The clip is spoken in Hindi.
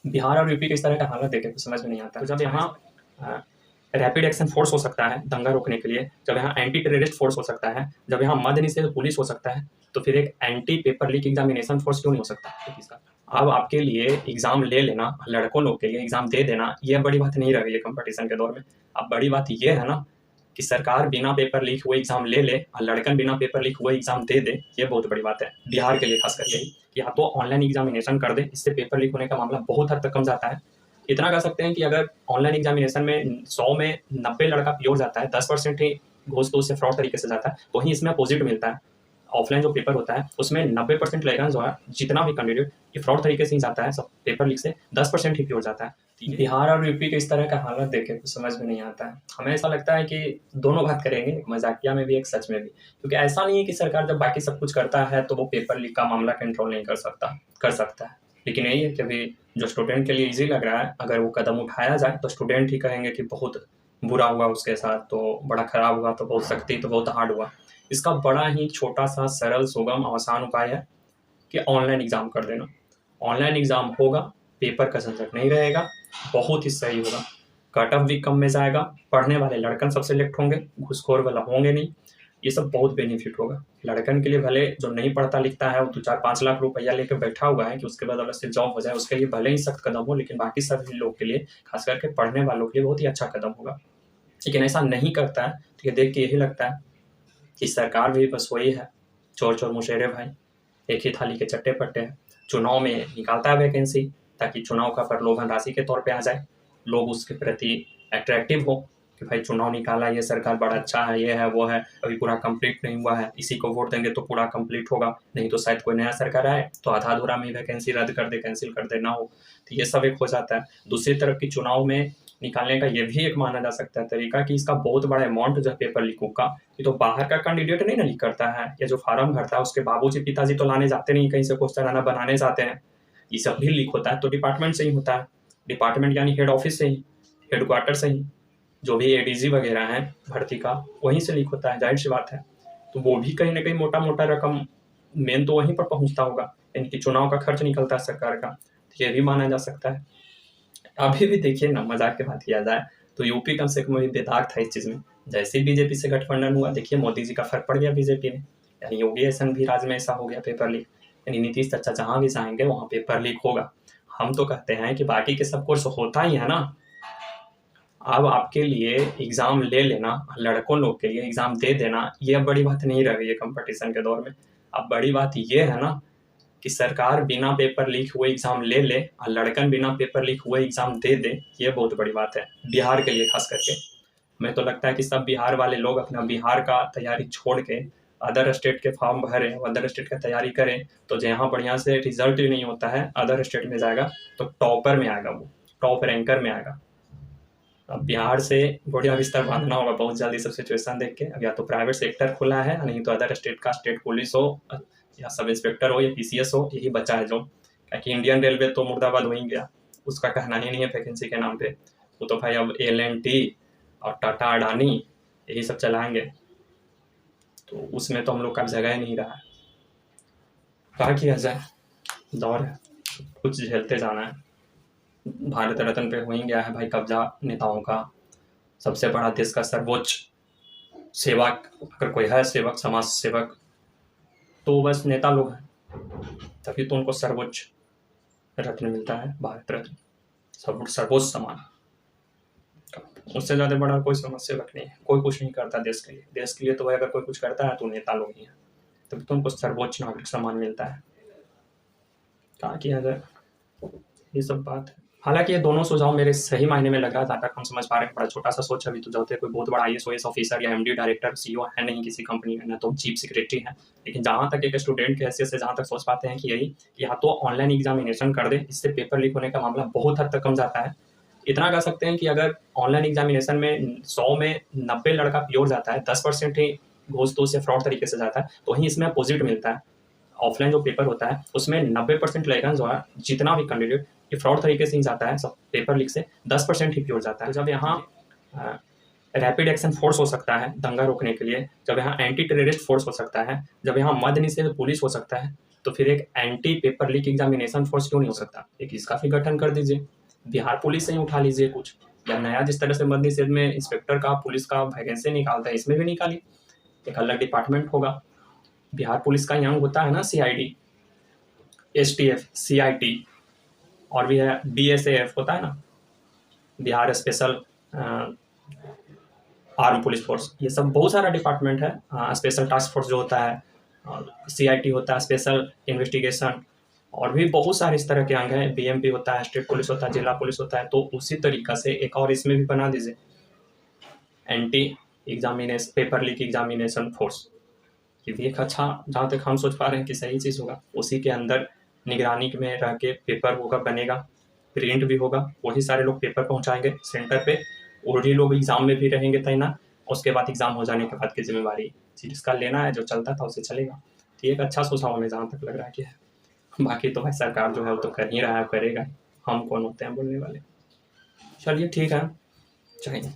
बिहार और यूपी के इस तरह का हालत देखे तो समझ में नहीं आता। तो जब यहाँ रैपिड एक्शन फोर्स हो सकता है दंगा रोकने के लिए, जब यहाँ एंटी टेररिस्ट फोर्स हो सकता है, जब यहाँ मद्य निषेध पुलिस हो सकता है, तो फिर एक anti paper leak examination force क्यों नहीं हो सकता इसका? अब आपके लिए एग्जाम ले लेना, लड़कों लोग के लिए एग्जाम दे देना, ये बड़ी बात नहीं रह गई है कंपटीशन के दौर में। अब बड़ी बात ये है ना कि सरकार बिना पेपर लीक हुए एग्जाम ले ले और लड़कन बिना पेपर लीक हुए एग्जाम दे दे, ये बहुत बड़ी बात है बिहार के लिए खास करके। कि या तो ऑनलाइन एग्जामिनेशन कर दे, इससे पेपर लीक होने का मामला बहुत हद तक कम जाता है। इतना कर सकते हैं कि अगर ऑनलाइन एग्जामिनेशन में 100 में 90 लड़का प्योर जाता है, 10% ही घोष तो उससे फ्रॉड तरीके से जाता है, तो वहीं इसमें अपोजिट मिलता है। ऑफलाइन जो पेपर होता है उसमें 90% लड़का जो है, जितना भी कैंडिडेट ये फ्रॉड तरीके से ही जाता है, सब पेपर लीक से 10% ही प्योर जाता है। बिहार और यूपी के इस तरह का हालत देखे तो समझ में नहीं आता है। हमें ऐसा लगता है कि दोनों बात करेंगे, एक मजाकिया में भी एक सच में भी, क्योंकि ऐसा नहीं है कि सरकार जब बाकी सब कुछ करता है तो वो पेपर लीक का मामला कंट्रोल नहीं कर सकता है। लेकिन यही है कि अभी जो स्टूडेंट के लिए इजी लग रहा है, अगर वो कदम उठाया जाए तो स्टूडेंट ही कहेंगे कि बहुत बुरा हुआ उसके साथ, तो बड़ा खराब हुआ, तो बहुत सख्ती, तो बहुत हार्ड हुआ। इसका बड़ा ही छोटा सा सरल सुगम आसान उपाय है कि ऑनलाइन एग्जाम कर देना। ऑनलाइन एग्जाम होगा, पेपर का झंझट नहीं रहेगा, बहुत ही सही होगा, कट ऑफ भी कम में जाएगा, पढ़ने वाले लड़कन सब सिलेक्ट होंगे, घुसखोर वाला होंगे नहीं। ये सब बहुत बेनिफिट होगा लड़कन के लिए। भले जो नहीं पढ़ता लिखता है वो 2-4-5 लाख रुपया लेकर बैठा हुआ है कि उसके बाद अलग से जॉब हो जाए, उसके लिए भले ही सख्त कदम हो, लेकिन बाकी सभी लोग के लिए, खास करके पढ़ने वालों के लिए बहुत ही अच्छा कदम होगा। लेकिन ऐसा नहीं करता है तो ये देख के यही लगता है कि सरकार भी बस वही है, चोर चोर मुशेरे भाई, एक ही थाली के चट्टे पट्टे हैं। चुनाव में निकालता है वैकेंसी ताकि चुनाव का प्रलोभन राशि के तौर पे आ जाए, लोग उसके प्रति अट्रैक्टिव हो कि भाई चुनाव निकाला, ये सरकार बड़ा अच्छा है, ये है वो है, अभी पूरा कंप्लीट नहीं हुआ है, इसी को वोट देंगे तो पूरा कंप्लीट होगा, नहीं तो शायद कोई नया सरकार आए तो आधा अधूरा में वैकेंसी रद्द कर दे, कैंसिल कर दे, ना हो। तो ये सब एक हो जाता है। दूसरी तरफ की चुनाव में निकालने का ये भी एक माना जा सकता है तरीका कि इसका बहुत बड़ा अमाउंट जो है पेपर लीकों का, ये तो बाहर का कैंडिडेट नहीं ना लीक करता है, या जो फार्म भरता है उसके बाबूजी पिताजी तो लाने जाते नहीं, कहीं से क्वेश्चन आना बनाने जाते हैं, ये सब भी लीक होता है तो डिपार्टमेंट से ही होता है। डिपार्टमेंट यानी हेड ऑफिस से ही, हेडक्वार्टर से ही, जो भी एडीजी वगैरह है भर्ती का, वहीं से लीक होता है, जाहिर सी बात है। तो वो भी कहीं ना कहीं मोटा मोटा रकम मेन तो वहीं पर पहुंचता होगा, यानी कि चुनाव का खर्च निकलता है सरकार का, तो ये भी माना जा सकता है। अभी भी देखिए ना, मजाक की बात किया जाए तो यूपी कम से कम अभी बेदाग था इस चीज़ में। जैसे ही बीजेपी से गठबंधन हुआ, देखिए मोदी जी का फर्क पड़ गया बीजेपी में, यानी योगी ऐसा भी राज में ऐसा हो गया पेपर लीक, यानी नीतीश चाचा जहाँ भी जाएंगे वहाँ पेपर लीक होगा। हम तो कहते हैं कि बाकी के सब कोर्स होता ही है ना। अब आपके लिए एग्जाम ले लेना, लड़कों लोग के लिए एग्जाम दे देना, ये बड़ी बात नहीं रह गई है कंपटीशन के दौर में। अब बड़ी बात ये है ना कि सरकार बिना पेपर लीक हुए एग्जाम ले ले और लड़कन बिना पेपर लीक हुए एग्जाम दे दे, ये बहुत बड़ी बात है बिहार के लिए खास करके। मैं तो लगता है कि सब बिहार वाले लोग अपना बिहार का तैयारी छोड़ के अदर स्टेट के फॉर्म भरें, अदर स्टेट का तैयारी करें, तो जहाँ बढ़िया से रिजल्ट भी नहीं होता है अदर स्टेट में जाएगा तो टॉपर में आएगा, वो टॉप रैंकर में आएगा। अब बिहार से बढ़िया बिस्तर बांधना होगा बहुत जल्दी सब सिचुएशन देख के। अब या तो प्राइवेट सेक्टर खुला है, नहीं तो अदर स्टेट का स्टेट पुलिस हो, या सब इंस्पेक्टर हो, या पीसीएस हो, यही बचा है जो। क्योंकि इंडियन रेलवे तो मुर्दाबाद हो ही गया, उसका कहना ही नहीं है वैकेंसी के नाम पे। वो तो भाई अब एल&टी और टाटा अडानी यही सब चलाएंगे, तो उसमें तो हम लोग का जगह ही नहीं रहा। क्या किया जाए, दौर है, कुछ झेलते जाना है। भारत रत्न पे हो ही गया है भाई कब्जा नेताओं का। सबसे बड़ा देश का सर्वोच्च सेवक अगर कोई है, सेवक, समाज सेवक, तो बस नेता लोग हैं, तभी तो उनको सर्वोच्च रत्न मिलता है, भारत रत्न, सर्वोच्च सम्मान। उससे ज़्यादा बड़ा कोई समाज सेवक नहीं है, कोई कुछ नहीं करता देश के लिए। देश के लिए तो भाई अगर कोई कुछ करता है तो नेता लोग ही हैं, तभी तो उनको सर्वोच्च नागरिक सम्मान मिलता है। क्या किया जाए, ये सब बात है। हालांकि ये दोनों सुझाव मेरे सही मायने में लग रहा है, जहाँ तक हम समझ पा रहे हैं बड़ा छोटा सा सोच। अभी तो जो कोई बहुत बड़ा IAS ऑफिसर या MD डायरेक्टर CEO है नहीं किसी कंपनी में, ना तो चीफ सेक्रेटरी है। लेकिन जहाँ तक एक स्टूडेंट की हैसियत से जहाँ तक सोच पाते हैं कि यही, या तो ऑनलाइन एग्जामिनेशन कर दे, इससे पेपर लीक होने का मामला बहुत हद तक कम जाता है। इतना कर सकते हैं कि अगर ऑनलाइन एग्जामिनेशन में 100 में 90 लड़का प्योर जाता है, 10% ही घोष तो उससे फ्रॉड तरीके से जाता है, तो वहीं इसमें अपोजिट मिलता है। ऑफलाइन जो पेपर होता है उसमें 90% लड़का जो है, जितना भी कैंडिडेट ये फ्रॉड तरीके से ही जाता है, सब पेपर लीक से 10% ही प्योर जाता है। तो जब यहाँ रैपिड एक्शन फोर्स हो सकता है दंगा रोकने के लिए, जब यहाँ एंटी टेररिस्ट फोर्स हो सकता है, जब यहाँ मद्य निषेध पुलिस हो सकता है, तो फिर एक anti paper leak examination force क्यों नहीं हो सकता? एक इसका भी गठन कर दीजिए। बिहार पुलिस से ही उठा लीजिए कुछ, या नया जिस तरह से मद्य निषेध में इंस्पेक्टर का पुलिस का वैकेंसी निकालता है, इसमें भी निकालिए, एक अलग डिपार्टमेंट होगा। बिहार पुलिस का यंग होता है ना, CID, STF, CIT, और भी है BSAF होता है ना, Bihar special arm police force. ये सब बहुत सारा डिपार्टमेंट है। स्पेशल टास्क फोर्स जो होता है, CIT होता है, स्पेशल इन्वेस्टिगेशन, और भी बहुत सारे इस तरह के अंग हैं। BMP होता है, स्टेट पुलिस होता है, जिला पुलिस होता है। तो उसी तरीका से एक और इसमें भी बना दीजिए, anti examination paper leak examination force. ये भी एक अच्छा, जहाँ तक हम सोच पा रहे हैं कि सही चीज़ होगा। उसी के अंदर निगरानी में रह के पेपर होगा, बनेगा, प्रिंट भी होगा, वही सारे लोग पेपर पहुंचाएंगे सेंटर पे, वही लोग एग्जाम में भी रहेंगे तैनात। उसके बाद एग्जाम हो जाने के बाद की जिम्मेवारी जिसका लेना है, जो चलता था उसे चलेगा। तो ये एक अच्छा सुझाव हमें जहाँ तक लग रहा है कि है। बाकी तो भाई सरकार जो है वो तो कर ही रहा है, करेगा। हम कौन होते हैं बोलने वाले। चलिए ठीक है, चाहिए।